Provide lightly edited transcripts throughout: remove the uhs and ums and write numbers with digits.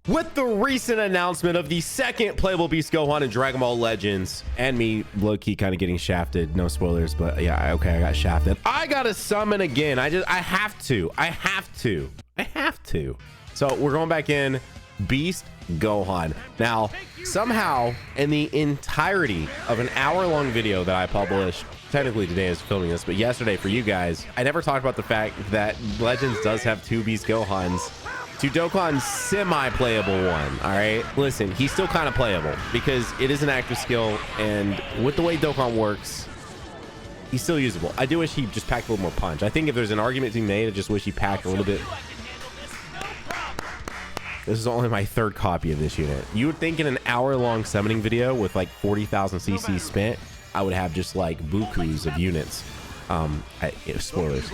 With the recent announcement of the second playable Beast Gohan in Dragon Ball Legends, and me low-key kind of getting shafted, no spoilers, but yeah, okay, I got shafted. I gotta summon again. I have to. So we're going back in Beast Gohan. Now, somehow in the entirety of an hour-long video that I published, technically today is filming this, but yesterday for you guys, I never talked about the fact that Legends does have two Beast Gohans. To Dokkan's semi-playable one, all right? Listen, he's still kind of playable because it is an active skill, and with the way Dokkan works, he's still usable. I do wish he just packed a little more punch. I think if there's an argument to be made, I just wish he packed a little bit. This is only my third copy of this unit. You would think in an hour-long summoning video with like 40,000 CC spent, I would have just like bukus of units. Spoilers.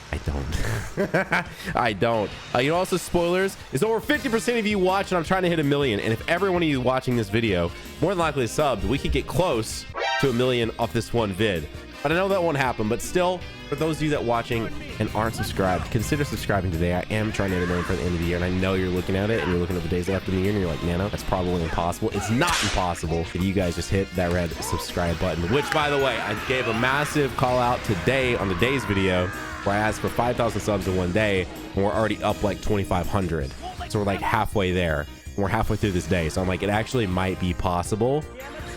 I don't. I don't. You know, also spoilers is over 50% of you watch, and I'm trying to hit 1 million. And if every one of you watching this video more than likely subbed, we could get close to 1 million off this one vid. But I know that won't happen. But still, for those of you that watching and aren't subscribed, consider subscribing today. I am trying to hit 1 million for the end of the year, and I know you're looking at it and you're looking at the days after the year, and you're like, Nano, that's probably impossible. It's not impossible if you guys just hit that red subscribe button. Which, by the way, I gave a massive call out today on the day's video, where I asked for 5,000 subs in one day, and we're already up like 2,500. So we're like halfway there. And we're halfway through this day. So I'm like, it actually might be possible.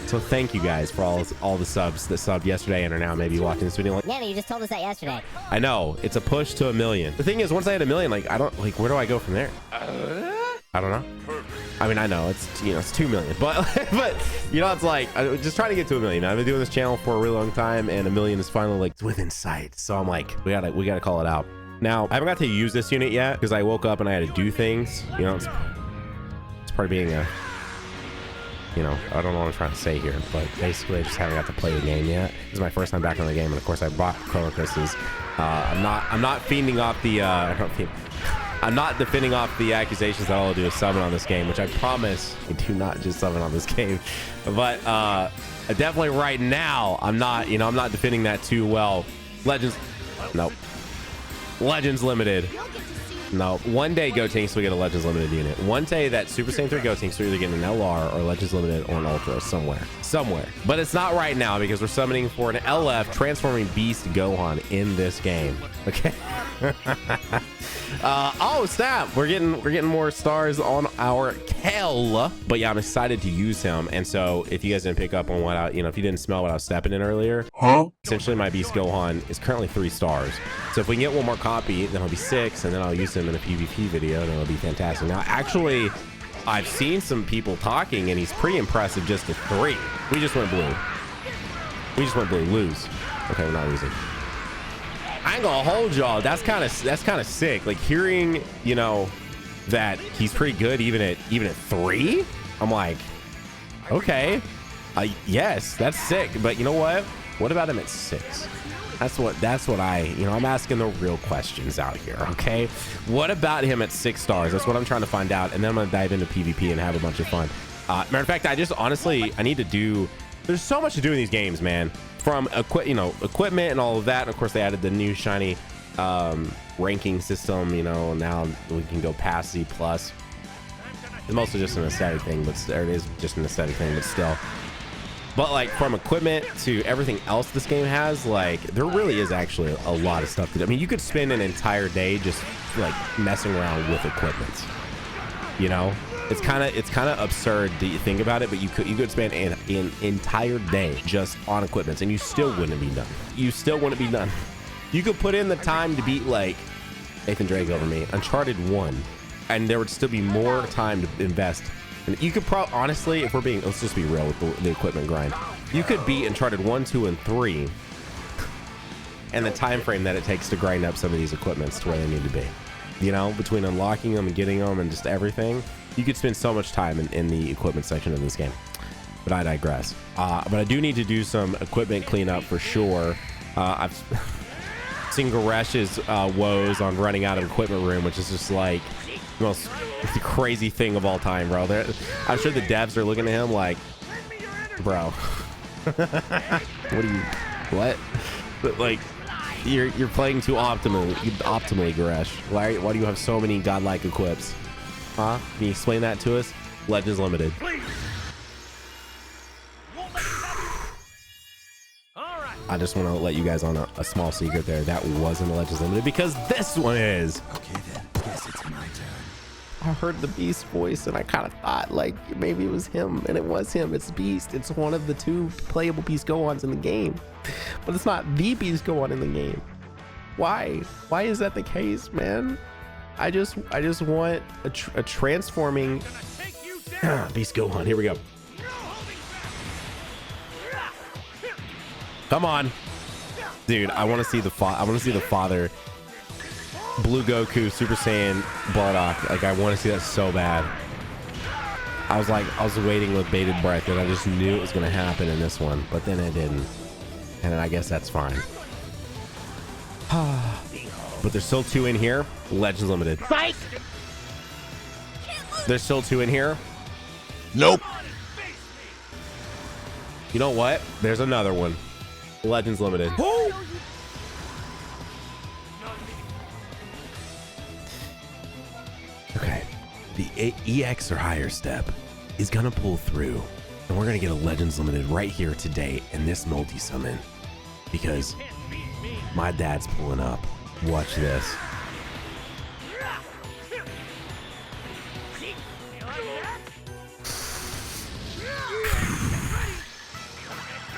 So thank you guys for all the subs that subbed yesterday and are now maybe watching this video. Like, Nana, you just told us that yesterday. I know. It's a push to 1 million. The thing is, once I hit 1 million, like, I don't, like, where do I go from there? I don't know. I mean, I know it's, you know, it's 2 million, but you know, it's like, I'm just trying to get to 1 million. I've been doing this channel for a really long time, and 1 million is finally like within sight. So I'm like, we gotta call it out. Now, I haven't got to use this unit yet because I woke up and I had to do things. You know, it's part of being a, you know, I don't know what I'm trying to say here, but basically I just haven't got to play the game yet. This is my first time back on the game, and of course I bought Chrono Crystals. I'm not feeding off the I'm not defending off the accusations that all I do is summon on this game, which I promise I do not just summon on this game. But definitely right now, I'm not defending that too well. Legends, nope. Legends limited. No, one day Gotenks will get a Legends Limited unit. One day that Super Saiyan 3 Gotenks will either get an LR or Legends Limited or an Ultra somewhere. But it's not right now because we're summoning for an LF transforming Beast Gohan in this game. Okay. Oh snap! We're getting more stars on our Kel. But yeah, I'm excited to use him. And so if you guys didn't pick up on what I, if you didn't smell what I was stepping in earlier, essentially my Beast Gohan is currently 3 stars. So if we can get one more copy, then it'll be 6, and then I'll use him in a PvP video, and it'll be fantastic. Now, actually, I've seen some people talking, and he's pretty impressive just at 3. We just went blue. Lose. Okay, we're not losing. I ain't gonna hold y'all. That's kind of sick. Like hearing, you know, that he's pretty good even at 3. I'm like, okay, yes, that's sick. But you know what? What about him at 6? That's what I'm asking the real questions out here. Okay, what about him at 6 stars? That's what I'm trying to find out, and then I'm gonna dive into PvP and have a bunch of fun. Matter of fact, I need to do. There's so much to do in these games, man. From equipment and all of that. And of course, they added the new shiny ranking system. You know, now we can go past Z+. It's mostly just an aesthetic thing, but it is just an aesthetic thing, but still. But like from equipment to everything else this game has, like there really is actually a lot of stuff to do. I mean, you could spend an entire day just like messing around with equipment. You know, it's kind of absurd to think about it, but you could spend an entire day just on equipment, and you still wouldn't be done. You could put in the time to beat like Nathan Drake over me, Uncharted 1, and there would still be more time to invest. And you could probably, honestly, if we're being, let's just be real with the equipment grind. You could beat Uncharted 1, 2, and 3, and the time frame that it takes to grind up some of these equipments to where they need to be. You know, between unlocking them and getting them and just everything, you could spend so much time in the equipment section of this game. But I digress. But I do need to do some equipment cleanup for sure. I've seen Garesh's woes on running out of equipment room, which is just like the most crazy thing of all time, bro. I'm sure the devs are looking at him like, bro, what? But like, you're playing too optimally, Garesh. Why do you have so many godlike equips? Huh? Can you explain that to us? Legends Limited. I just want to let you guys on a small secret there. That wasn't a Legends Limited because this one is. Okay then, guess it's my turn. I heard the Beast voice and I kind of thought like maybe it was him, and it was him. It's Beast. It's one of the 2 playable Beast Gohans in the game, but it's not the Beast Gohan in the game. Why is that the case, man? I just want a transforming Beast Gohan. Here we go. Come on, dude. I want to see the father Blue Goku Super Saiyan Bardock. Like, I want to see that so bad. I was waiting with bated breath, and I just knew it was going to happen in this one, but then it didn't, and I guess that's fine. But there's still 2 in here. Legends Limited. Fight. There's still 2 in here. Nope. You know what? There's another one. Legends Limited. Okay. The EX or higher step is gonna pull through, and we're gonna get a Legends Limited right here today in this multi-summon, because my dad's pulling up. Watch this.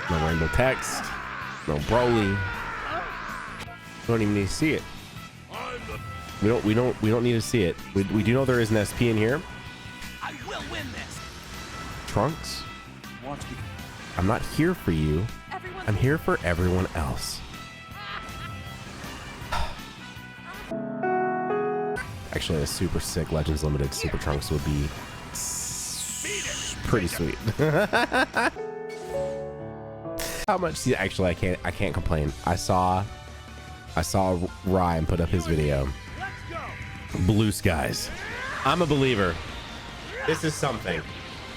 No rainbow text. No Broly. We don't even need to see it. We don't need to see it. We do know there is an SP in here. I will win this. Trunks, I'm not here for you. I'm here for everyone else. Actually, a super sick Legends Limited Super Trunks would be pretty sweet. How much? See, actually, I can't complain. I saw Ryan put up his video. Blue skies. I'm a believer. This is something.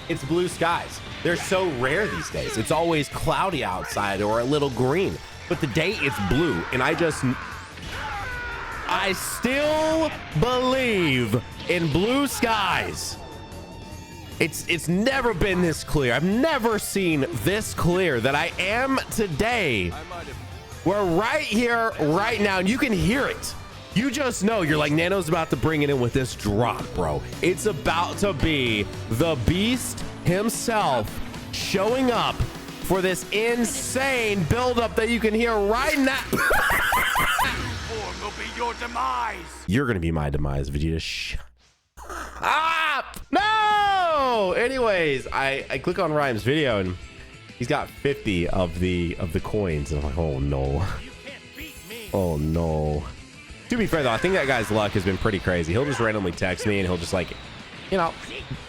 It's blue skies. They're so rare these days. It's always cloudy outside or a little green, but today it's blue, and I still believe in blue skies. It's never been this clear. I've never seen this clear that I am today. We're right here, right now, and you can hear it. You just know. You're like, Nano's about to bring it in with this drop, bro. It's about to be the Beast himself showing up for this insane buildup that you can hear right now. Will be your demise. You're gonna be my demise, Vegeta. Shut up! No! Anyways, I click on Ryan's video and he's got 50 of the coins. And I'm like, oh no. Oh no. To be fair though, I think that guy's luck has been pretty crazy. He'll just randomly text me and he'll just, like, you know,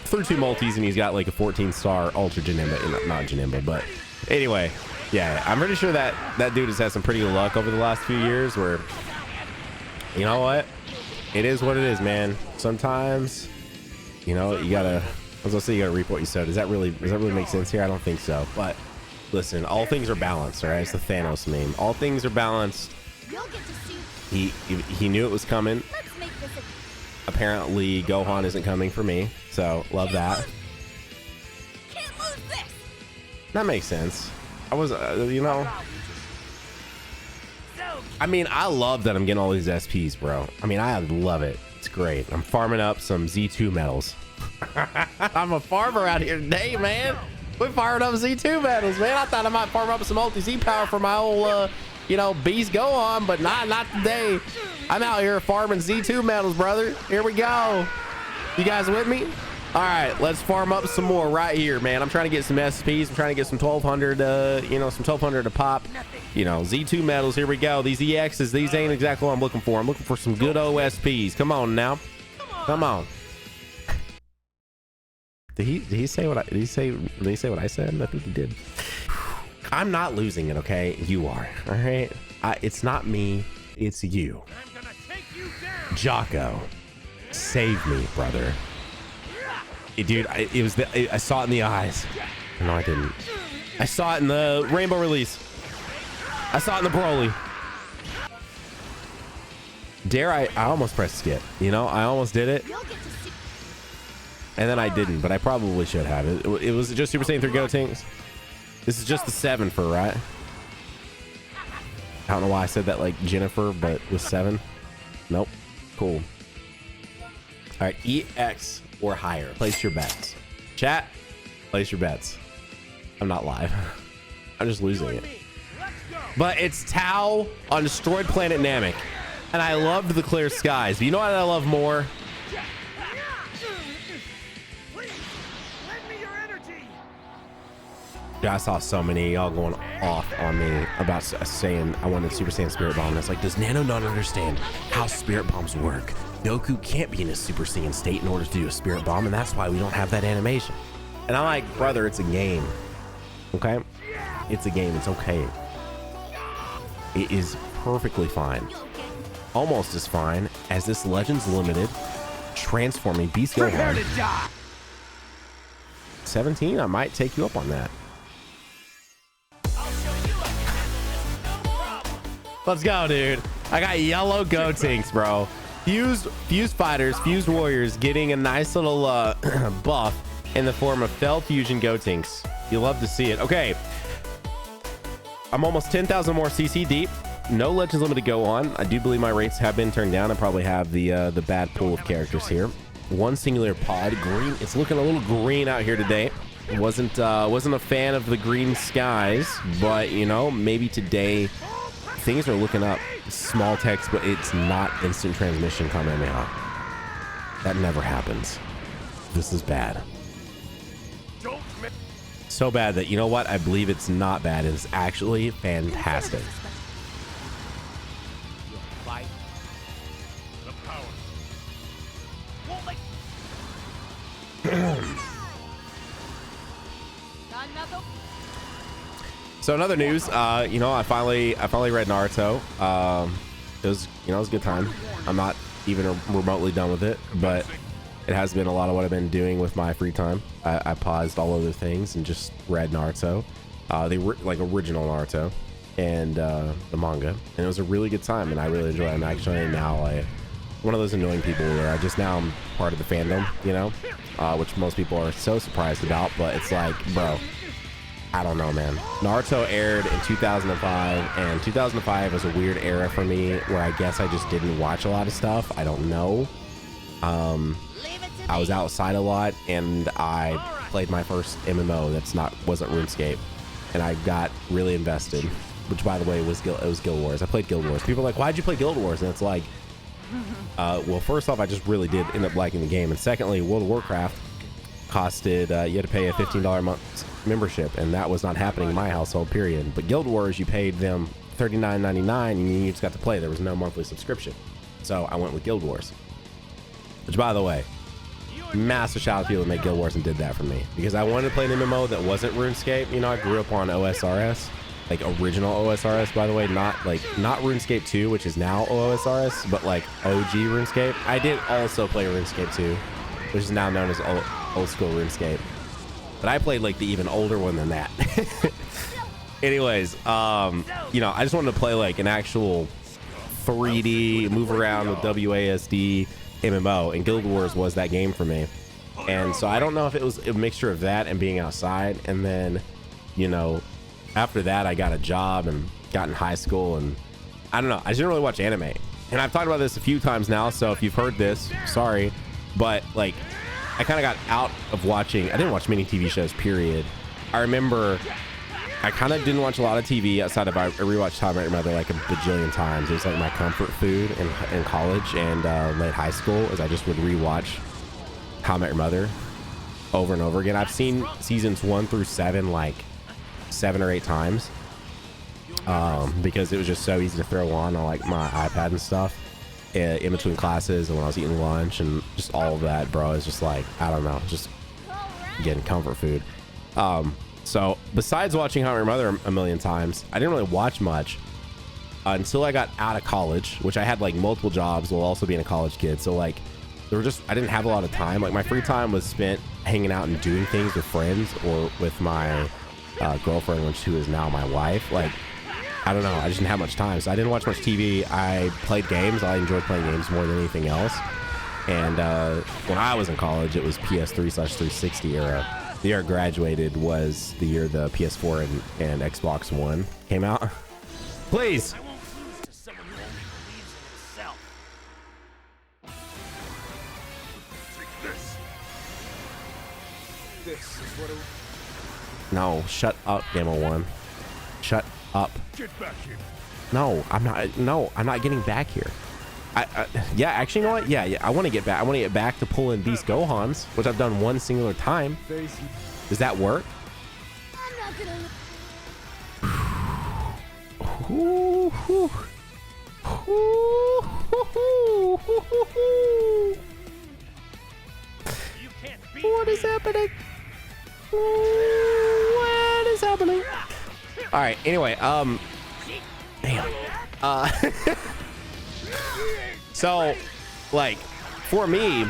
through 2 multis, and he's got like a 14-star Ultra Janemba. Not Janemba, but anyway, yeah, I'm pretty sure that dude has had some pretty good luck over the last few years where, you know what? It is what it is, man. Sometimes, you know, you gotta, I was gonna say you gotta reap what you sow. Does that really make sense here? I don't think so. But listen, all things are balanced, all right? It's the Thanos meme. All things are balanced. He knew it was coming. Apparently, Gohan isn't coming for me, so love that. That makes sense. I was, you know. I mean, I love that I'm getting all these SPs, bro. I mean, I love it. It's great. I'm farming up some Z2 medals. I'm a farmer out here today, man. We're firing up Z2 medals, man. I thought I might farm up some multi-Z power for my old, you know, Beast Gohan, but not today. I'm out here farming Z2 medals, brother. Here we go. You guys with me? All right, let's farm up some more right here, man. I'm trying to get some SPs. I'm trying to get some 1200, you know, some 1200 to pop. You know, Z2 medals. Here we go. These EXs, these ain't exactly what I'm looking for. I'm looking for some good OSPs. Come on now. Come on. Did he say what did he say what I said? I think he did. I'm not losing it, okay? You are. All right. It's not me. It's you. Jocko, save me, brother. Dude, I saw it in the eyes. No, I didn't. I saw it in the Rainbow release. I saw it in the Broly. Dare I almost pressed skip. You know, I almost did it. And then I didn't, but I probably should have. It was just Super Saiyan 3 Gotenks. This is just the 7 for, right? I don't know why I said that like Jennifer, but with 7. Nope. Cool. All right, EX or higher. Place your bets. Chat, place your bets. I'm not live. I'm just losing it. But it's Tau on Destroyed Planet Namek. And I loved the clear skies. But you know what I love more? Yeah, I saw so many y'all going off on me about saying I wanted Super Saiyan Spirit Bomb. It's like, does Nano not understand how Spirit Bombs work? Goku can't be in a Super Saiyan state in order to do a Spirit Bomb, and that's why we don't have that animation. And I'm like, brother, it's a game. Okay? It's a game. It's okay. It is perfectly fine. Almost as fine as this Legends Limited transforming Beast Gohan. 17? I might take you up on that. Let's go, dude. I got yellow Gotenks, bro. Fused fighters, fused warriors getting a nice little buff in the form of Fell Fusion Gotenks. You love to see it. Okay. I'm almost 10,000 more CC deep. No Legends Limited go on. I do believe my rates have been turned down. I probably have the bad pool of characters here. One singular pod. Green. It's looking a little green out here today. Wasn't a fan of the green skies, but you know, maybe today things are looking up. Small text, but it's not instant transmission Kamehameha. That never happens. This is bad. So bad that, you know what? I believe it's not bad. It's actually fantastic. So in other news, you know, I finally read Naruto. It was a good time. I'm not even remotely done with it, but it has been a lot of what I've been doing with my free time. I paused all other things and just read Naruto, like original Naruto, and the manga, and it was a really good time, and I really enjoy it. I'm actually now one of those annoying people where I'm part of the fandom, you know, which most people are so surprised about, but it's like, bro, I don't know, man. Naruto aired in 2005, and 2005 was a weird era for me where I guess I just didn't watch a lot of stuff. I don't know. I was outside a lot, and I played my first MMO wasn't RuneScape, and I got really invested, which by the way was Guild Wars. I played Guild Wars. People are like, why'd you play Guild Wars? And it's like, well, first off, I just really did end up liking the game, and secondly, World of Warcraft costed you had to pay a $15 a month membership, and that was not happening in my household, period. But Guild Wars, you paid them $39.99 and you just got to play. There was no monthly subscription, so I went with Guild Wars, which, by the way, massive shout out to people that made Guild Wars and did that for me, because I wanted to play an MMO that wasn't RuneScape. You know, I grew up on OSRS, like original OSRS, by the way, not RuneScape 2, which is now OSRS, but like OG RuneScape. I did also play RuneScape 2, which is now known as old school RuneScape, but I played like the even older one than that. Anyways, you know, I just wanted to play like an actual 3D move around with WASD MMO, and Guild Wars was that game for me. And so I don't know if it was a mixture of that and being outside, and then, you know, after that I got a job and got in high school, and I don't know, I just didn't really watch anime. And I've talked about this a few times now, so if you've heard this, sorry, but like I kind of got out of watching. I didn't watch many TV shows, period. I remember I kind of didn't watch a lot of TV outside of I rewatched How I Met Your Mother like a bajillion times. It was like my comfort food in college and late high school, as I just would rewatch How I Met Your Mother over and over again. I've seen seasons 1 through 7 like 7 or 8 times because it was just so easy to throw on like my iPad and stuff in between classes and when I was eating lunch, and just all of that, bro. It's just like, I don't know, just getting comfort food. So besides watching How I Met Your Mother a million times, I didn't really watch much until I got out of college, which I had like multiple jobs while also being a college kid. So like I didn't have a lot of time. Like my free time was spent hanging out and doing things with friends or with my girlfriend, which who is now my wife. Like, I don't know, I just didn't have much time, so I didn't watch much TV. I played games. I enjoyed playing games more than anything else. And when I was in college, it was PS3/360 era. The year I graduated was the year the PS4 and Xbox One came out. Please. I won't lose to someone who only believes in himself. Take this. This is what No, shut up, Gamma One. Shut up. Get back here. No, I'm not. No, I'm not getting back here. Yeah, actually, you know what? Yeah, I want to get back. I want to get back to pulling these Gohans, which I've done one singular time. Does that work? I'm not gonna. You can't beat What is happening? What is happening? All right. Anyway, damn. So, like, for me,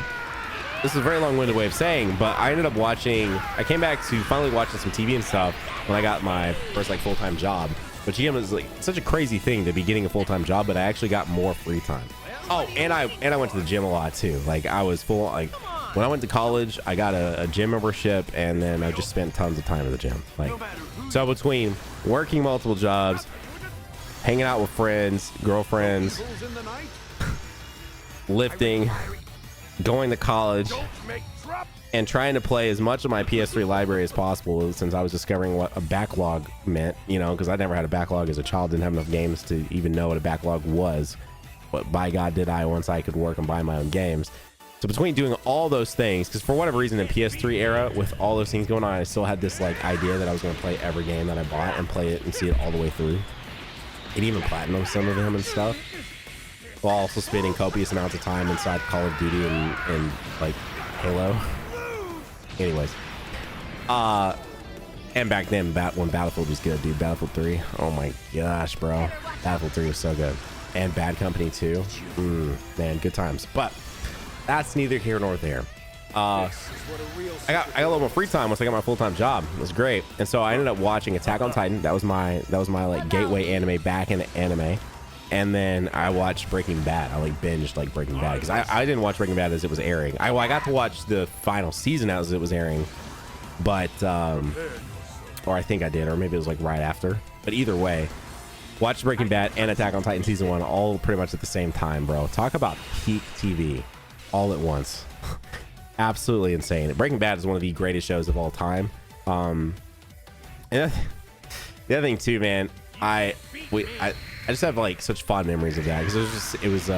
this is a very long-winded way of saying, but I ended up watching. I came back to finally watching some TV and stuff when I got my first like full-time job. Which again was like such a crazy thing to be getting a full-time job, but I actually got more free time. Oh, and I went to the gym a lot too. Like I was full. Like when I went to college, I got a gym membership, and then I just spent tons of time at the gym. Like so between working multiple jobs, hanging out with friends, girlfriends, lifting, going to college, and trying to play as much of my PS3 library as possible, since I was discovering what a backlog meant, you know, because I never had a backlog as a child, didn't have enough games to even know what a backlog was. But by God did I, once I could work and buy my own games. So between doing all those things, because for whatever reason in PS3 era, with all those things going on, I still had this like idea that I was going to play every game that I bought and play it and see it all the way through, and even platinum some of them and stuff, while also spending copious amounts of time inside Call of Duty and like Halo. Anyways, and back then, when Battlefield was good, dude. Battlefield 3, oh my gosh, bro, Battlefield 3 was so good, and Bad Company 2, man, good times. But that's neither here nor there. I got a little more free time once I got my full-time job. It was great, and so I ended up watching Attack on Titan. That was my like gateway anime back into anime. And then I watched Breaking Bad. I like binged like Breaking Bad because I didn't watch Breaking Bad as it was airing. I got to watch the final season as it was airing, but or I think I did, or maybe it was like right after. But either way, watched Breaking Bad and Attack on Titan season 1 all pretty much at the same time, bro. Talk about peak TV all at once. Absolutely insane. Breaking Bad is one of the greatest shows of all time. And the other thing too, man, I just have like such fond memories of that, because it was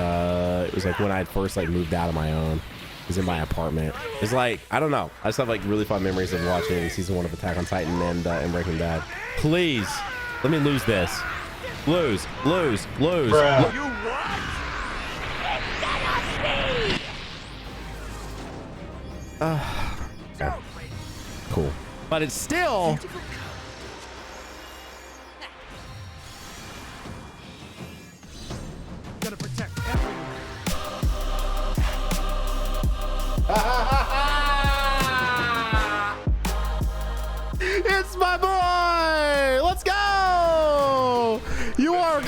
like when I had first like moved out of my own. It was in my apartment. It's like, I don't know, I just have like really fond memories of watching season 1 of Attack on Titan and Breaking Bad. Please let me lose this. Lose. Bruh. You what? Okay. Cool, but it's still Gotta protect everyone. it's my boy. Let's go.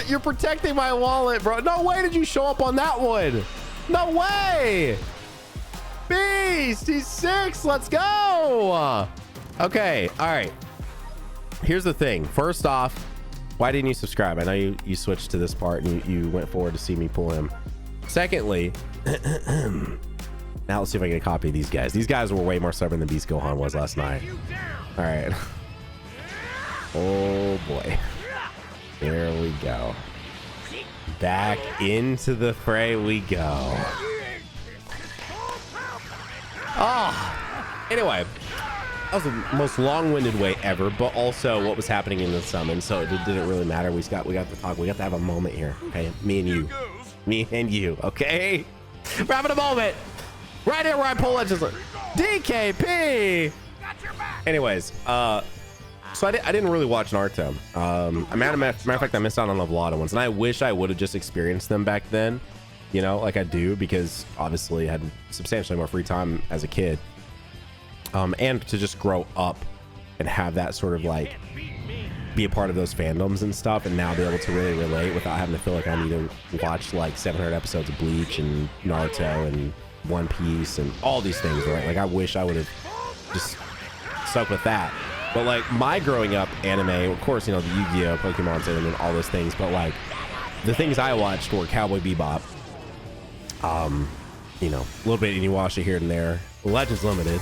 You're protecting my wallet, bro. No way did you show up on that one. No way. Beast, he's 6. Let's go. Okay, all right, here's the thing. First off, why didn't you subscribe? I know you switched to this part and you went forward to see me pull him. Secondly, now let's see if I get a copy of these guys. These guys were way more stubborn than Beast Gohan was last night. All right. Oh boy. There we go. Back into the fray we go. Oh, anyway, that was the most long-winded way ever, but also what was happening in the summon, so it didn't really matter. We got to talk. We got to have a moment here, okay? Me and you, okay? We're having a moment right here where I pull legends. DKP. Anyways, so I didn't really watch Naruto. Matter of fact, I missed out on a lot of ones, and I wish I would have just experienced them back then, you know, like I do, because obviously I had substantially more free time as a kid, and to just grow up and have that sort of like be a part of those fandoms and stuff, and now be able to really relate without having to feel like I need to watch like 700 episodes of Bleach and Naruto and One Piece and all these things, right? Like I wish I would have just stuck with that. But like my growing up anime, of course, you know, the Yu-Gi-Oh, Pokemon, and all those things, but like the things I watched were Cowboy Bebop, you know, a little bit Inuyasha here and there, Legends Limited.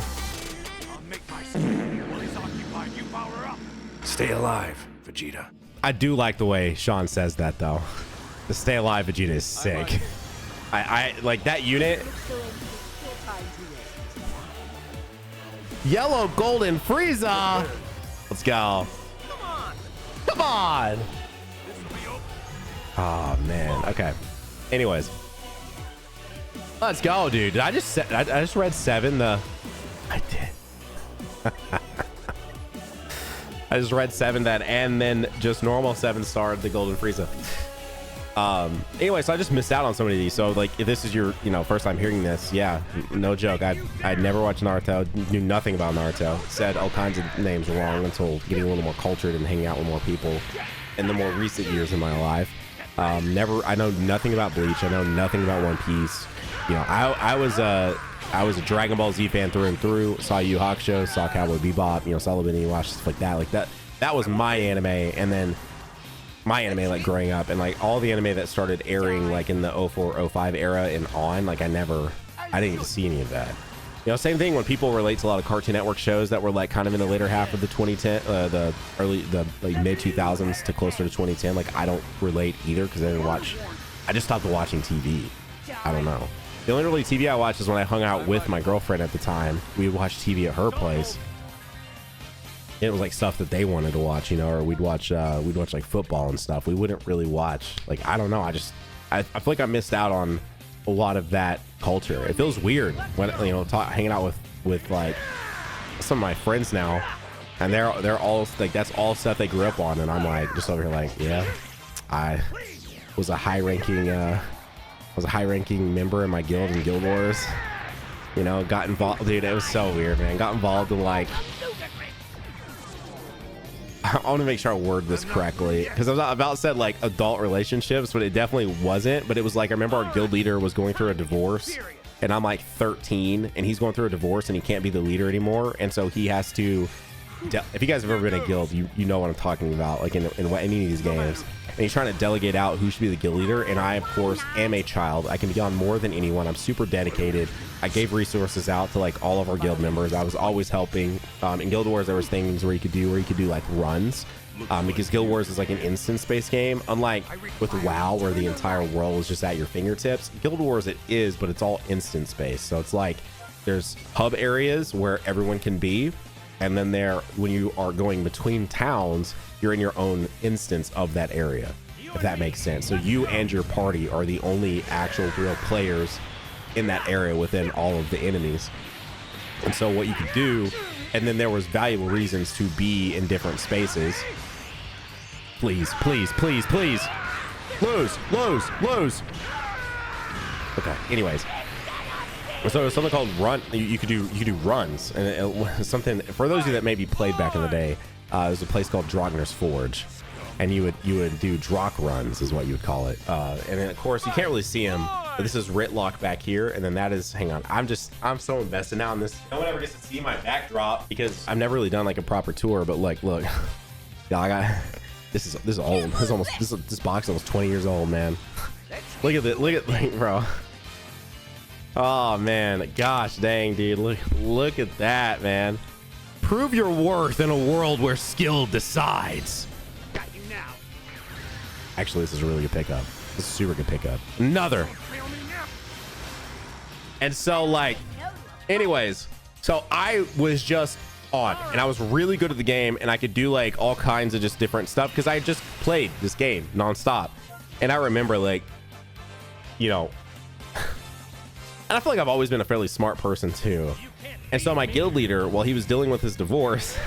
I'll make my while he's occupied. You power up. Stay alive, Vegeta. I do like the way Sean says that though. The Stay Alive Vegeta is sick. I like that unit. Yellow, golden, Frieza. Let's go. Come on. Oh man. Okay. Anyways, let's go, dude. Did I just read 7. I did. I just read 7 that, and then just normal 7-star the golden Frieza. Anyway, so I just missed out on so many of these. So like, if this is your, you know, first time hearing this, yeah, no joke. I'd never watched Naruto, knew nothing about Naruto, said all kinds of names wrong until getting a little more cultured and hanging out with more people in the more recent years of my life. I know nothing about Bleach. I know nothing about One Piece. You know, I was a Dragon Ball Z fan through and through. Saw Yu Hakusho, saw Cowboy Bebop, you know, saw a little bit of Inuyasha, stuff like that. Like that was my anime, and then my anime like growing up, and like all the anime that started airing like in the 04, 05 era and on, like I didn't get to see any of that. You know, same thing when people relate to a lot of Cartoon Network shows that were like kind of in the later half of the 2010, the like mid 2000s to closer to 2010. Like I don't relate either because I just stopped watching TV. I don't know. The only really TV I watched is when I hung out with my girlfriend at the time. We would watch TV at her place. It was like stuff that they wanted to watch, you know, or we'd watch like football and stuff. We wouldn't really watch, like, I don't know. I feel like I missed out on a lot of that culture. It feels weird when, you know, hanging out with like some of my friends now, and they're all like, that's all stuff they grew up on. And I'm like, just over here like, yeah, I was a high ranking member in my guild in Guild Wars, you know, got involved, dude. It was so weird, man. Got involved in like, I want to make sure I word this correctly because I was about said like adult relationships, but it definitely wasn't. But it was like, I remember our guild leader was going through a divorce, and I'm like 13, and he's going through a divorce, and he can't be the leader anymore, and so he has to. If you guys have ever been in a guild, you know what I'm talking about, like in any of these games. And he's trying to delegate out who should be the guild leader, and I of course am a child. I can be on more than anyone. I'm super dedicated. I gave resources out to like all of our guild members. I was always helping. In Guild Wars there was things where you could do like runs, because Guild Wars is like an instance-based game, unlike with WoW where the entire world was just at your fingertips. Guild Wars, it is, but it's all instance-based. So it's like there's hub areas where everyone can be, and then when you are going between towns, you're in your own instance of that area, if that makes sense. So you and your party are the only actual real players in that area within all of the enemies. And so what you could do, and then there was valuable reasons to be in different spaces. Please, please, please, please. Lose. Okay, anyways. So there's something called run. You could do runs, and it was something for those of you that maybe played back in the day. There's a place called Drogner's Forge, and you would do Drock runs, is what you would call it. And then of course you can't really see them, but this is Ritlock back here, and then that is. Hang on, I'm so invested now in this. No one ever gets to see my backdrop because I've never really done like a proper tour. But like, look, yeah, I got this is old. This box is almost 20 years old, man. Look at it. Look at bro. Oh man, gosh dang, dude, look at that, man. Prove your worth in a world where skill decides. Got you now. Actually, this is a really good pickup. This is a super good pickup. Another. And so like, anyways, so I was just on, and I was really good at the game, and I could do like all kinds of just different stuff because I just played this game nonstop. And I remember like, you know, and I feel like I've always been a fairly smart person too. And so my guild leader, while he was dealing with his divorce,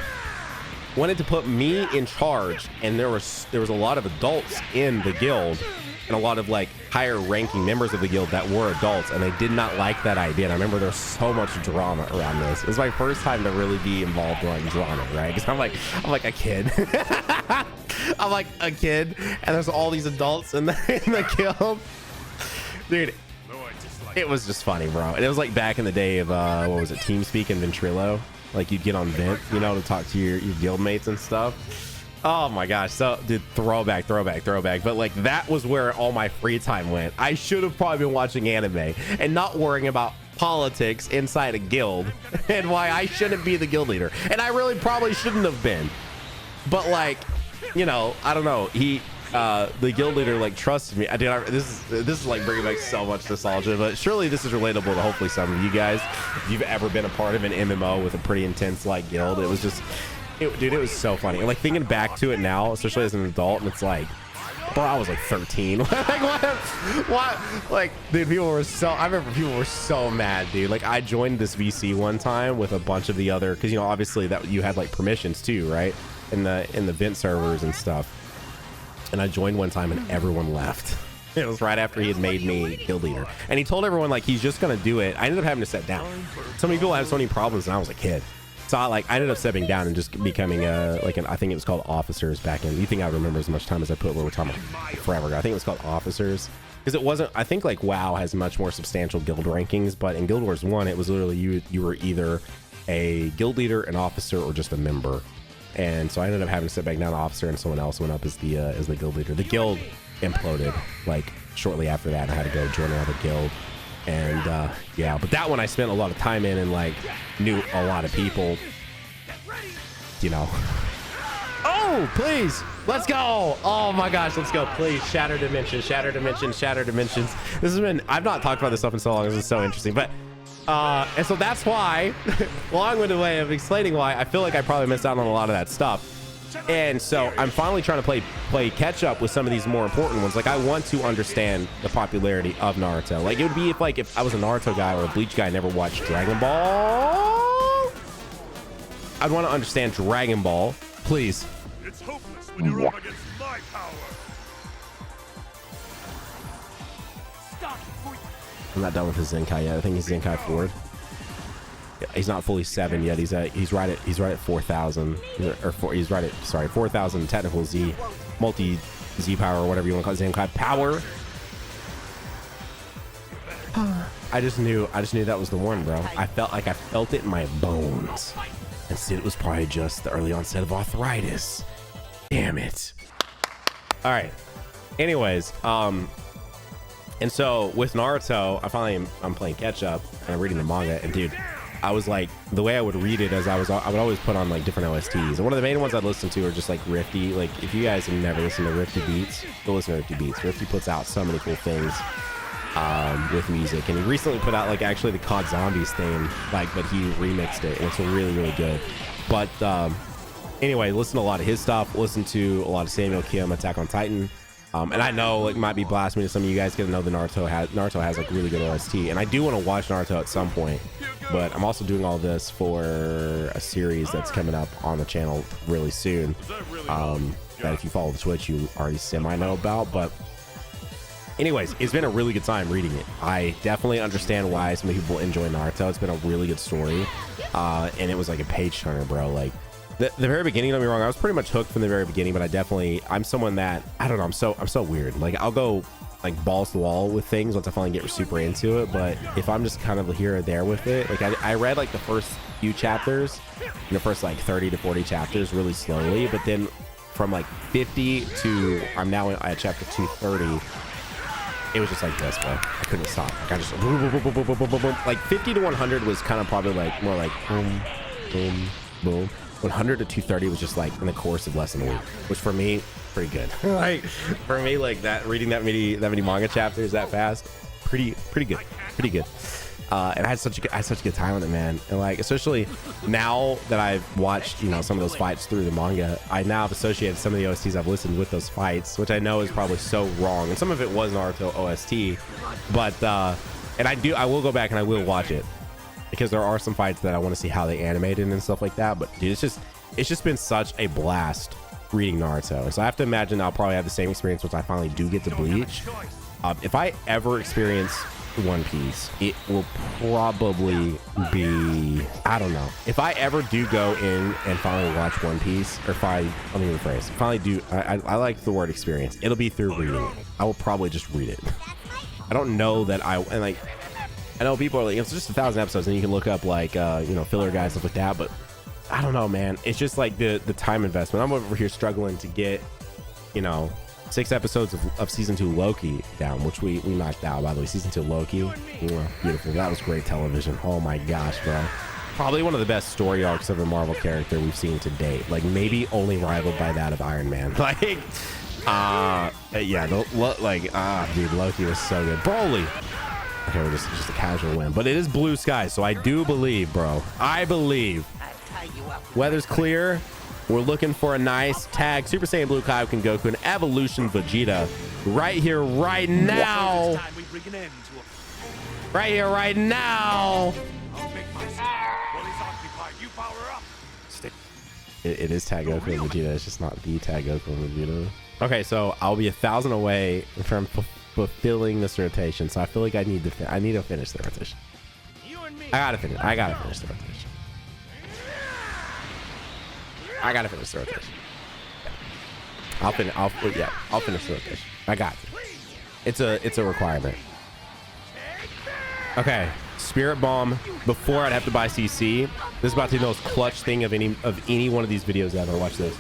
wanted to put me in charge. And there was a lot of adults in the guild, and a lot of like higher ranking members of the guild that were adults, and they did not like that idea. And I remember there was so much drama around this. It was my first time to really be involved in like drama, right? Because I'm like a kid. I'm like a kid, and there's all these adults in the guild, dude. It was just funny, bro. And it was like back in the day of what was it, TeamSpeak and Ventrilo. Like you'd get on Vent, you know, to talk to your guild mates and stuff. Oh my gosh. So dude, throwback. But like that was where all my free time went. I should have probably been watching anime and not worrying about politics inside a guild and why I shouldn't be the guild leader. And I really probably shouldn't have been. But like, you know, I don't know. The guild leader like trusted me. This is like bringing back so much nostalgia, but surely this is relatable to hopefully some of you guys. If you've ever been a part of an MMO with a pretty intense like guild, it was just, dude, it was so funny. And like thinking back to it now, especially as an adult, and it's like, bro, I was like 13. Like what? Like, dude, I remember people were so mad, dude. Like I joined this VC one time with a bunch of the other, because you know obviously that you had like permissions too, right? In the vent servers and stuff. And I joined one time and everyone left. It was right after he had made me guild leader. And he told everyone like he's just gonna do it. I ended up having to sit down. So many people had so many problems and I was a kid. So I ended up stepping down and just becoming I think it was called officers back in. You think I remember as much time as I put when we're talking about forever ago. I think it was called officers. Because it wasn't, I think like WoW has much more substantial guild rankings, but in Guild Wars 1, it was literally you were either a guild leader, an officer, or just a member. And so I ended up having to sit back down to officer, and someone else went up as the guild leader. The guild imploded like shortly after that. I had to go join another guild, and yeah. But that one I spent a lot of time in, and like knew a lot of people. You know. Oh, please, let's go! Oh my gosh, let's go! Please, shatter dimensions, shatter dimensions, shatter dimensions. This has been, I've not talked about this stuff in so long. This is so interesting, but. And so that's why, long-winded way of explaining why I feel like I probably missed out on a lot of that stuff. And so I'm finally trying to play catch up with some of these more important ones. Like I want to understand the popularity of Naruto. Like it would be if I was a Naruto guy or a Bleach guy, never watched Dragon Ball. I'd want to understand Dragon Ball, please. It's hopeless when you're up against my power. I'm not done with his Zenkai yet. I think he's Zenkai forward. He's not fully 7 yet. He's right at 4,000. He's right at 4,000 technical Z, multi Z power or whatever you want to call it, Zenkai power. I just knew that was the one, bro. I felt it in my bones. Instead, it was probably just the early onset of arthritis. Damn it. All right. Anyways, and so with Naruto, I'm playing catch up and I'm reading the manga, and dude, I was like, the way I would read it is I would always put on like different OSTs, and one of the main ones I'd listen to are just like Rifty. Like if you guys have never listened to Rifty Beats, go listen to Rifty Beats. Rifty puts out so many cool things with music, and he recently put out like actually the COD Zombies theme, like, but he remixed it and it's really, really good. But anyway, listen to a lot of his stuff, listen to a lot of Samuel Kim, Attack on Titan. And I know it might be blasphemy to some of you guys, because I know the Naruto has like really good OST, and I do want to watch Naruto at some point. But I'm also doing all this for a series that's coming up on the channel really soon. That if you follow the Twitch, you already semi know about. But anyways, it's been a really good time reading it. I definitely understand why some people enjoy Naruto. It's been a really good story, and it was like a page turner, bro. Like. The very beginning, don't get me wrong, I was pretty much hooked from the very beginning, but I'm someone that, I don't know, I'm so weird. Like I'll go like balls to the wall with things once I finally get super into it, but if I'm just kind of here or there with it, like I read like the first few chapters, the first like 30 to 40 chapters really slowly, but then from like 50 to I'm now at chapter 230, it was just like this, bro. I couldn't stop. Like I just boom, boom, boom, boom, boom, boom, boom. Like 50 to 100 was kind of probably like more like boom, boom, boom. 100 to 230 was just like in the course of less than a week, which for me, pretty good. Like for me, like that, reading that many manga chapters that fast, pretty good. And I had such a good time with it, man. And like, especially now that I've watched, you know, some of those fights through the manga, I now have associated some of the OSTs I've listened with those fights, which I know is probably so wrong. And some of it was Naruto OST, but and I will go back and I will watch it, because there are some fights that I want to see how they animated and stuff like that. But dude, it's just been such a blast reading Naruto. So I have to imagine I'll probably have the same experience once I finally do get to Bleach. If I ever experience One Piece, it will probably be, I don't know. If I ever do go in and finally watch One Piece, or let me rephrase, finally do, I like the word experience, it'll be through reading it. I will probably just read it. I don't know that I know people are like, it's just 1,000 episodes, and you can look up like you know, filler guys, stuff like that. But I don't know, man. It's just like the time investment. I'm over here struggling to get, you know, 6 episodes of season 2 Loki down, which we knocked out, by the way. Season 2 Loki, beautiful. That was great television. Oh my gosh, bro. Probably one of the best story arcs of a Marvel character we've seen to date. Like maybe only rivaled by that of Iron Man. Like, yeah, dude, Loki was so good. Broly. Okay, we're just a casual win, but it is blue skies, so I do believe, bro. I believe. Weather's clear. We're looking for a nice tag Super Saiyan Blue Kaioken Goku and Evolution Vegeta right here, right now. Right here, right now. It is tag Goku and Vegeta. It's just not the tag Goku and Vegeta. Okay, so I'll be 1,000 away from fulfilling this rotation. So I feel like I need to finish the rotation. I gotta finish the rotation. I gotta finish the rotation. I'll finish the rotation. I got it. It's a requirement. Okay, Spirit Bomb. Before I'd have to buy CC. This is about to be the most clutch thing of any one of these videos ever. Watch this.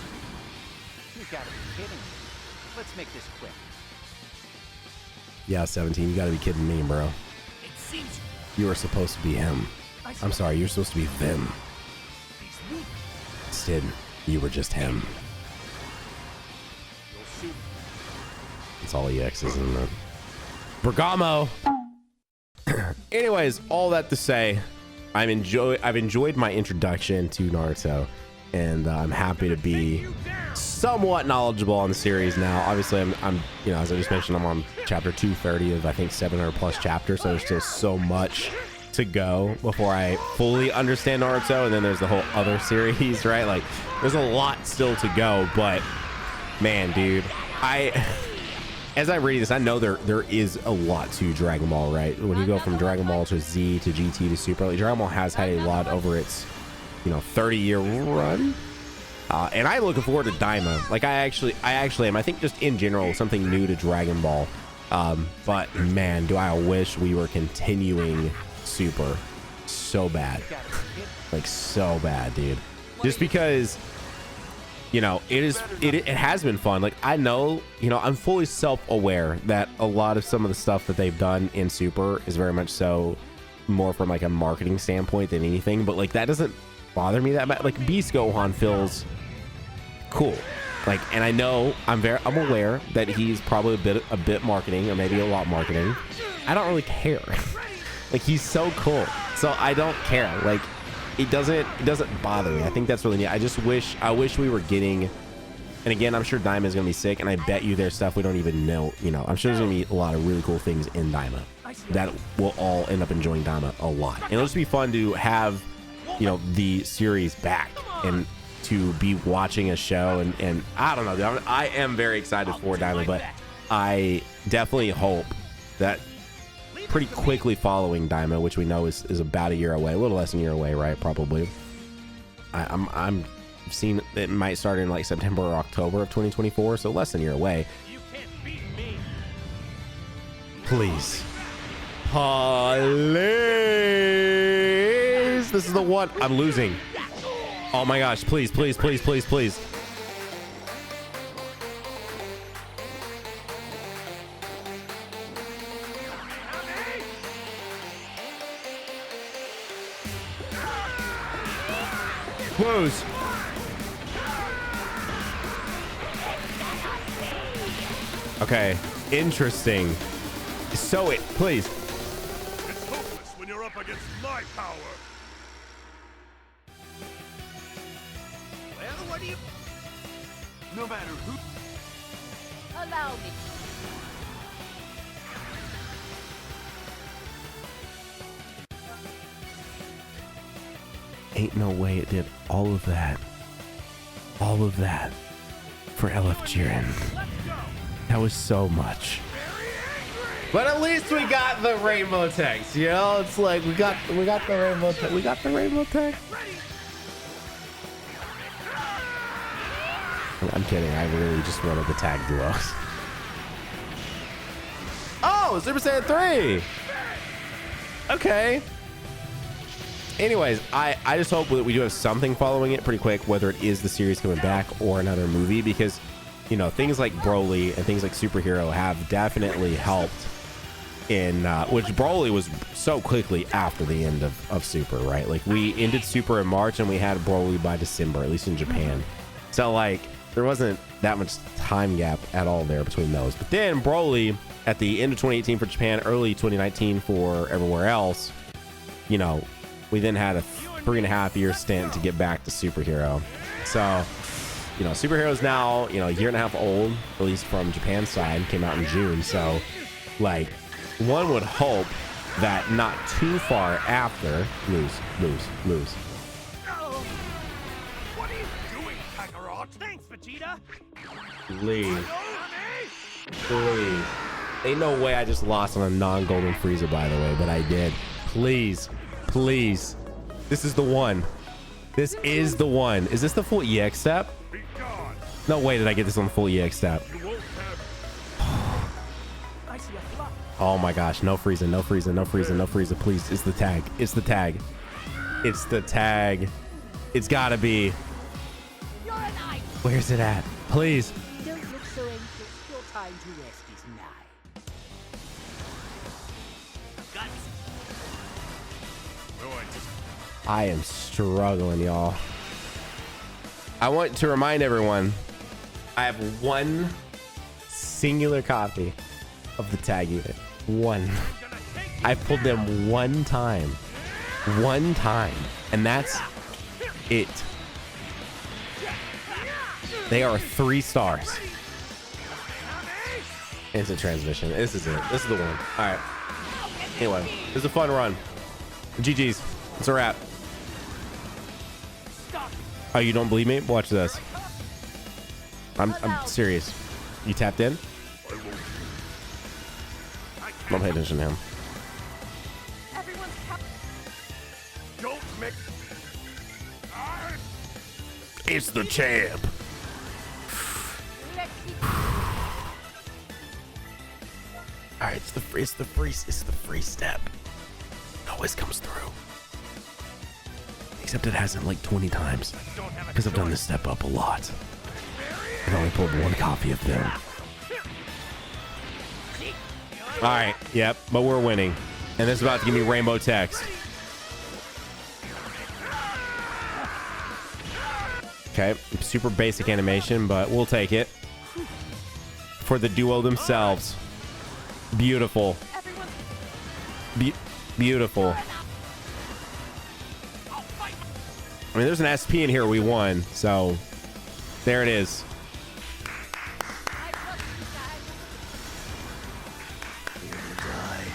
You gotta be kidding me. Let's make this quick. Yeah, 17. You gotta be kidding me, bro. It seems You were supposed to be him. I'm sorry, you're supposed to be them. Instead, you were just him. It's all EXs, isn't it? Bergamo. Anyways, all that to say, I've enjoyed my introduction to Naruto, and I'm happy to be somewhat knowledgeable on the series now. Obviously, I'm you know, as I just mentioned, I'm on chapter 230 of I think 700 plus chapters, so there's still so much to go before I fully understand Naruto. And then there's the whole other series, right? Like, there's a lot still to go, but man, dude, as I read this, I know there is a lot to Dragon Ball, right? When you go from Dragon Ball to Z to GT to Super, like, Dragon Ball has had a lot over its, you know, 30-year run. And I'm looking forward to Daima. Like, I actually am. I think just in general, something new to Dragon Ball. But man, do I wish we were continuing Super so bad. Like, so bad, dude. Just because, you know, it has been fun. Like, I know, you know, I'm fully self-aware that a lot of some of the stuff that they've done in Super is very much so more from like a marketing standpoint than anything, but like that doesn't bother me that much. Like, Beast Gohan feels cool. Like, and I know I'm aware that he's probably a bit marketing, or maybe a lot marketing. I don't really care. Like, he's so cool, so I don't care. Like, it doesn't bother me. I think that's really neat. I wish we were getting, and again, I'm sure Daima is gonna be sick, and I bet you there's stuff we don't even know. You know, I'm sure there's gonna be a lot of really cool things in Daima that we'll all end up enjoying Daima a lot. And it'll just be fun to have, you know, the series back and to be watching a show, and I don't know, I am very excited for Daima, but I definitely hope that pretty quickly following Daima, which we know is about a year away, a little less than a year away, right? Probably. I'm seeing it might start in like September or October of 2024, so less than a year away. you can't beat me. Please. Please. This is the one. I'm losing. Oh my gosh, please, please, please, please, please. Close. Okay, interesting. So it, please. It's hopeless when you're up against my power. Well, what do you... No matter who... Allow me. Ain't no way it did all of that for LF Jiren. That was so much. But at least we got the rainbow text, you know? It's like we got the rainbow text. We got the rainbow text. I'm kidding. I really just wanted the tag duos. Oh, Super Saiyan 3. Okay. Anyways, I just hope that we do have something following it pretty quick, whether it is the series coming back or another movie, because, you know, things like Broly and things like Superhero have definitely helped in, which Broly was so quickly after the end of Super, right? Like, we ended Super in March and we had Broly by December, at least in Japan. So, like, there wasn't that much time gap at all there between those. But then Broly at the end of 2018 for Japan, early 2019 for everywhere else, you know, we then had a 3.5-year stint to get back to Superhero. So, you know, Superhero is now, you know, a year and a half old, at least from Japan's side, came out in June. So, like, one would hope that not too far after, lose. Oh, what are you doing, Kakarot? Thanks, Vegeta. Please. Ain't no way I just lost on a non-golden Frieza, by the way, but I did. Please. This is the one. This is the one. Is this the full EX step? Be gone. No way did I get this on the full EX step. You won't have. I see a fluff. Oh my gosh, no Frieza, please. It's the tag. It's gotta be. You're an ice. Where's it at? Please. Don't look so anxious. Your time to rest is nigh. I am struggling, y'all. I want to remind everyone, I have one singular copy of the tag unit. One. I pulled them one time, and that's it. They are 3 stars. Instant transmission. This is it. This is the one. All right. Anyway, this is a fun run. GG's. It's a wrap. Oh, you don't believe me? Watch this. I'm serious. You tapped in? Don't pay attention to him. Everyone's Don't make. It's the champ. let's see. All right, it's the free step. It always comes through. Except it hasn't like 20 times. Because I've done this step up a lot. I've only pulled one copy of them. All right, yep, but we're winning. And this is about to give me rainbow text. Okay, super basic animation, but we'll take it. For the duo themselves. Beautiful. Beautiful. I mean, there's an SP in here we won, so there it is. I trust you guys.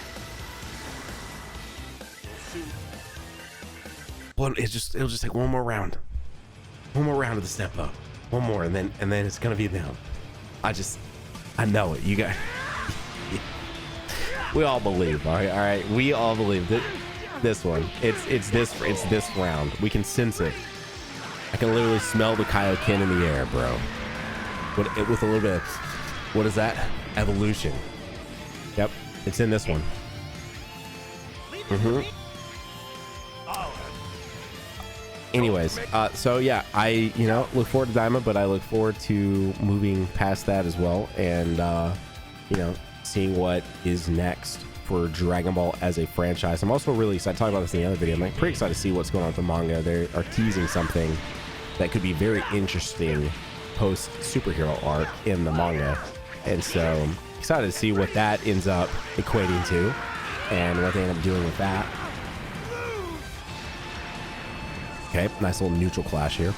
Well, it'll just take one more round of the step up, one more, and then it's gonna be them. I know it. You guys, we all believe. All right, we all believe that this one. It's this round. We can sense it. I can literally smell the Kaioken in the air, bro. With a little bit of, what is that? Evolution. Yep, it's in this one. Anyways, so yeah, I look forward to Daima, but I look forward to moving past that as well, and seeing what is next for Dragon Ball as a franchise. I'm also really excited to talk about this in the other video. I'm like pretty excited to see what's going on with the manga. They are teasing something that could be very interesting post superhero arc in the manga, and so excited to see what that ends up equating to and what they end up doing with that. Okay, nice little neutral clash here.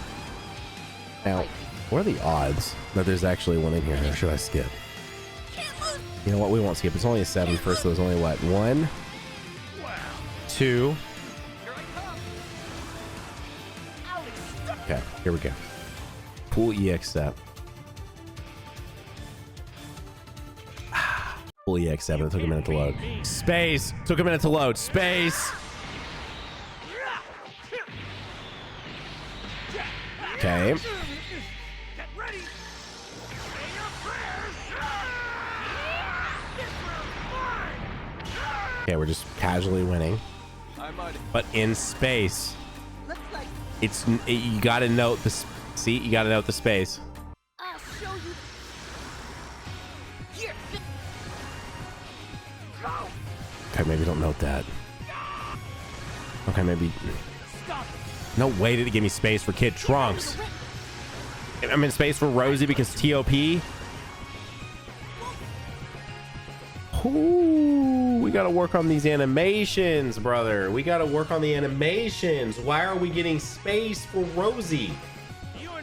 Now, what are the odds that there's actually one in here, or should I skip? You know what? We won't skip. It's only a 7 first, so there's only what? 1, 2. Okay, here we go. Full EX step. Full EX 7. It took a minute to load. Space. Took a minute to load. Space. Okay. Get ready. Say your prayers. This round's Okay, we're just casually winning. I might. But in space, Looks like you gotta note the see. You gotta note the space. I'll show you. Here. Okay, maybe don't note that. Okay, maybe. No way did it give me space for Kid Trunks. I'm in space for Rosie because TOP. Ooh, we gotta work on these animations, brother. We gotta work on the animations. Why are we getting space for Rosie?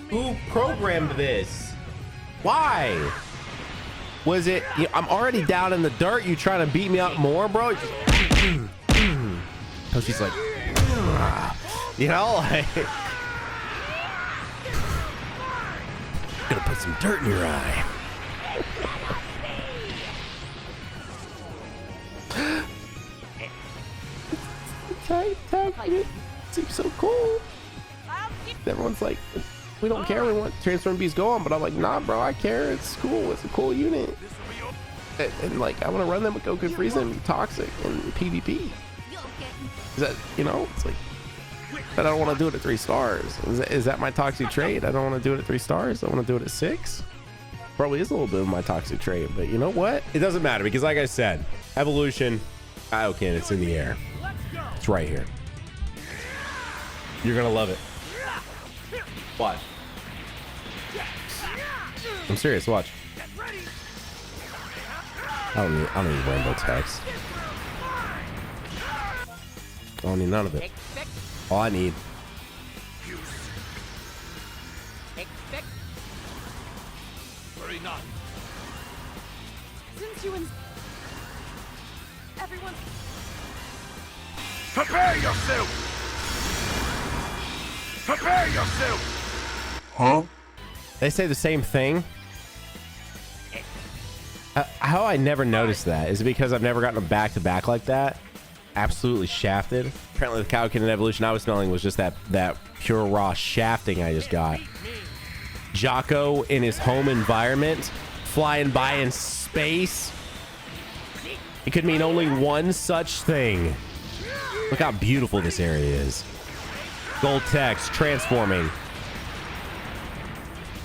Who programmed this? Why? Was it? I'm already down in the dirt. You trying to beat me up more, bro? So she's like, you know, like, gonna put some dirt in your eye. It seems so cool. Everyone's like, we don't care. We want Transform Beast go on, but I'm like, nah, bro, I care. It's cool. It's a cool unit. And like, I want to run them with Goku, Frieza, and Toxic and PvP. Is that, you know, it's like, but I don't want to do it at 3 stars. Is that my toxic trait? I don't want to do it at 3 stars. I want to do it at 6. Probably is a little bit of my toxic trait, but you know what? It doesn't matter because, like I said, evolution, Kaioken, it's in the air. It's right here. You're gonna love it. Watch. I'm serious. Watch. I don't need rainbow text. I don't need none of it. All I need. Hurry not. Since you and everyone. Prepare yourself. Prepare yourself. Huh? They say the same thing. How I never noticed that is it because I've never gotten them back to back like that. Absolutely shafted. Apparently the Kaioken and evolution I was smelling was just that pure raw shafting I just got. Jocko in his home environment, flying by in space. It could mean only one such thing. Look how beautiful this area is. Gold text transforming.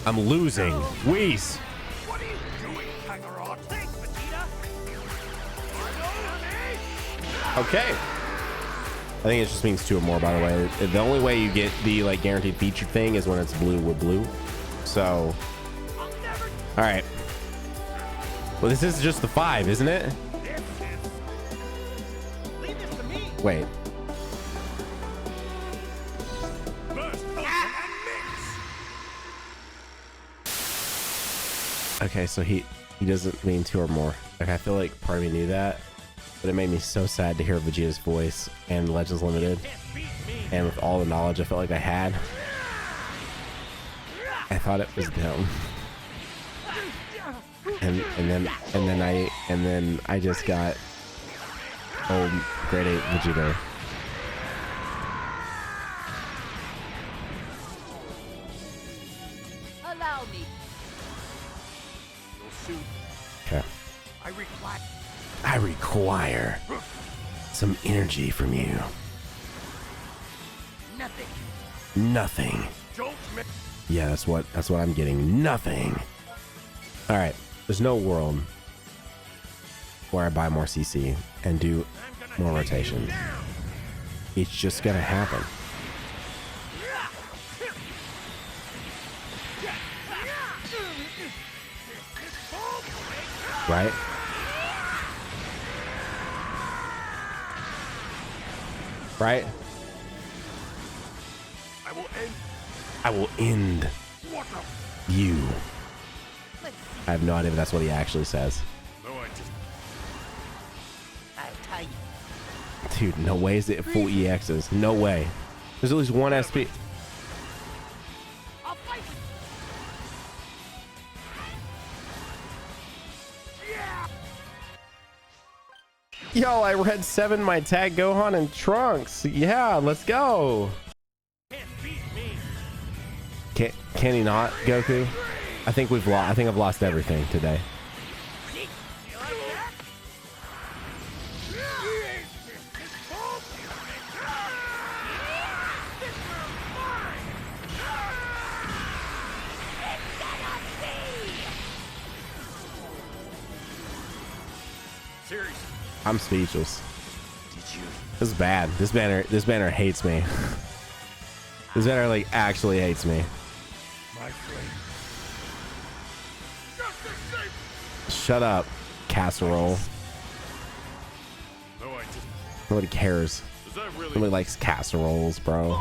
I'm losing. Whis. What are you doing, Kakarot? Thanks, Vegeta. Okay. I think it just means 2 or more, by the way. The only way you get the like guaranteed featured thing is when it's blue with blue. So, all right. Well, this is just the 5, isn't it? Leave this to me. Wait. Burst, open, and mix. Okay, so he doesn't mean 2 or more. Like, I feel like part of me knew that, but it made me so sad to hear Vegeta's voice and Legends Limited, and with all the knowledge I felt like I had. I thought it was them. And then I just got grade 8 Vegeta. Allow me. You'll soon. Okay. I I require some energy from you. nothing. Nothing. Don't make. Yeah, that's what I'm getting. Nothing. All right. There's no world where I buy more CC and do more rotations. It's just gonna happen. Right? Right? I will end. I will end What the? you. I have no idea if that's what he actually says. No, I just. I'll tell you. Dude, no way is it full EXs. No way. There's at least one SP. I'll fight. Yo, I read 7 my tag Gohan and Trunks. Yeah, let's go. Can't beat me. Can he not, Goku? I think we've lost. I think I've lost everything today. You like that? Seriously. I'm speechless. Did you? This is bad. This banner hates me. This banner like actually hates me. My flame. Shut up, casserole. No, I just. Nobody cares. Does that really? Nobody likes casseroles, bro.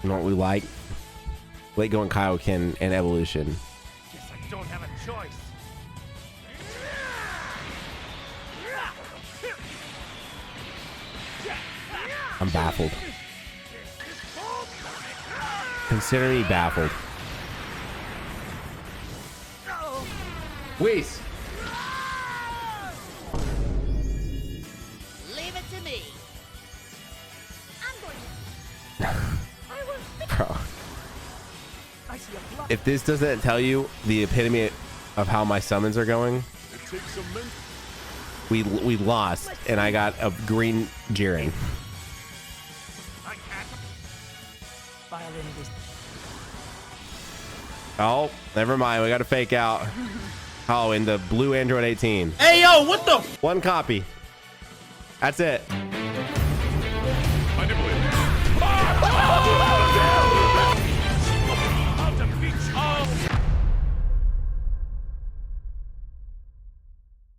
You know what we like? Late going Kaioken and evolution. Guess I don't have a choice. I'm baffled. Consider me baffled. Whis. Leave it to me. I'm going to. Bro. If this doesn't tell you the epitome of how my summons are going, It takes some men. we lost and I got a green Jiren. I can't. Oh, never mind. We got to fake out. Oh, in the blue Android 18. Hey, yo, what the? One copy. That's it.